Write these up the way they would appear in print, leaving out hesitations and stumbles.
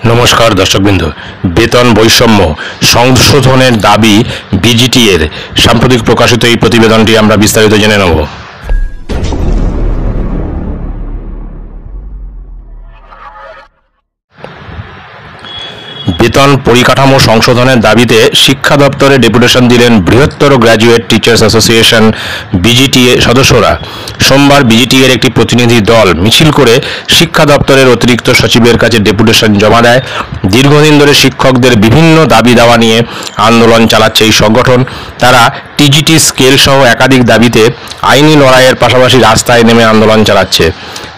নমস্কার দর্শকবৃন্দ, বেতন বৈষম্য সংশোধনের দাবি বিজিটি এর সাম্প্রতিক প্রকাশিত এই প্রতিবেদনটি আমরা বিস্তারিত জেনে নেব। বেতন পরিকাঠামো সংশোধনের দাবিতে শিক্ষা দপ্তরে ডেপুটেশন দিলেন বৃহত্তর গ্র্যাজুয়েট টিচার্স অ্যাসোসিয়েশন বিজিটিএ সদস্যরা। সোমবার বিজিটিএর একটি প্রতিনিধি দল মিছিল করে শিক্ষা দপ্তরের অতিরিক্ত সচিবের কাছে ডেপুটেশন জমা দেয়। দীর্ঘদিন ধরে শিক্ষকদের বিভিন্ন দাবি দাওয়া নিয়ে আন্দোলন চালাচ্ছে এই সংগঠন। তারা টিজিটি স্কেল সহ একাধিক দাবিতে আইনি লড়াইয়ের পাশাপাশি রাস্তায় নেমে আন্দোলন চালাচ্ছে।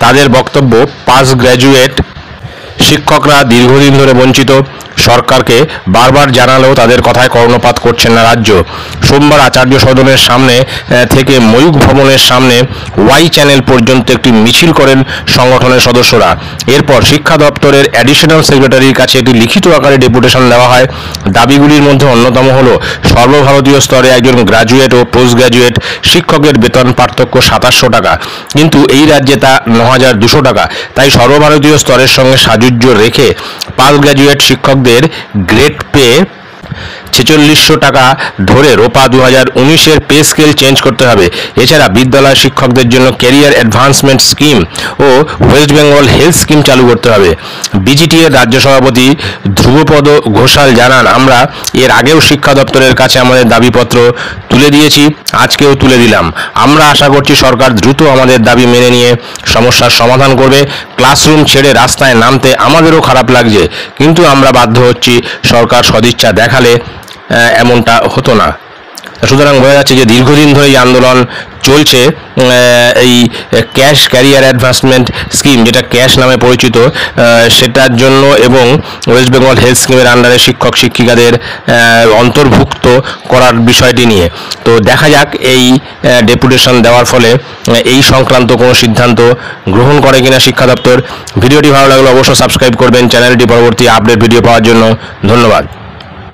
তাদের বক্তব্য, পাস গ্র্যাজুয়েট শিক্ষকরা দীর্ঘদিন ধরে বঞ্চিত। সরকারকে বারবার জানালেও তাদের কথায় কর্ণপাত করছেন না রাজ্য। সোমবার আচার্য সদনের সামনে থেকে ময়ূখ ভবনের সামনে ওয়াই চ্যানেল পর্যন্ত একটি মিছিল করেন সংগঠনের সদস্যরা। এরপর শিক্ষা দপ্তরের অ্যাডিশনাল সেক্রেটারির কাছে একটি লিখিত আকারে ডেপুটেশন দেওয়া হয়। দাবিগুলির মধ্যে অন্যতম হল সর্বভারতীয় স্তরে একজন গ্র্যাজুয়েট ও পোস্ট গ্র্যাজুয়েট শিক্ষকের বেতন পার্থক্য 2700 টাকা, কিন্তু এই রাজ্যে তা 9200 টাকা। তাই সর্বভারতীয় স্তরের সঙ্গে সাযুজ্য রেখে পাস গ্র্যাজুয়েট শিক্ষকদের গ্রেড পে 4600 টাকা ধরে রোপা 2019-এর পে স্কেল চেঞ্জ করতে হবে। এছাড়া বিদ্যালয় শিক্ষকদের জন্য ক্যারিয়ার অ্যাডভান্সমেন্ট স্কিম ও ওয়েস্ট বেঙ্গল হেলথ স্কিম চালু করতে হবে। বিজিটিএর রাজ্য সভাপতি ধ্রুবপদ ঘোষাল জানান, আমরা এর আগেও শিক্ষা দপ্তরের কাছে আমাদের দাবিপত্র তুলে দিয়েছি, আজকেও তুলে দিলাম। আমরা আশা করছি সরকার দ্রুত আমাদের দাবি মেনে নিয়ে সমস্যার সমাধান করবে। ক্লাসরুম ছেড়ে রাস্তায় নামতে আমাদেরও খারাপ লাগছে, কিন্তু আমরা বাধ্য হচ্ছি। সরকার সদিচ্ছা দেখালে এমনটা হতো না। সুতরাং বোঝা যাচ্ছে যে দীর্ঘদিন ধরে এই আন্দোলন চলছে। এই ক্যাশ ক্যারিয়ার অ্যাডভান্সমেন্ট স্কিম, যেটা ক্যাশ নামে পরিচিত, সেটার জন্য এবং ওয়েস্ট বেঙ্গল হেলথ স্কিমের আন্ডারে শিক্ষক শিক্ষিকাদের অন্তর্ভুক্ত করার বিষয়টি নিয়ে। তো দেখা যাক এই ডেপুটেশন দেওয়ার ফলে এই সংক্রান্ত কোনো সিদ্ধান্ত গ্রহণ করে কিনা শিক্ষা দপ্তর। ভিডিওটি ভালো লাগলে অবশ্যই সাবস্ক্রাইব করবেন চ্যানেলটি। পরবর্তী আপডেট ভিডিও পাওয়ার জন্য ধন্যবাদ।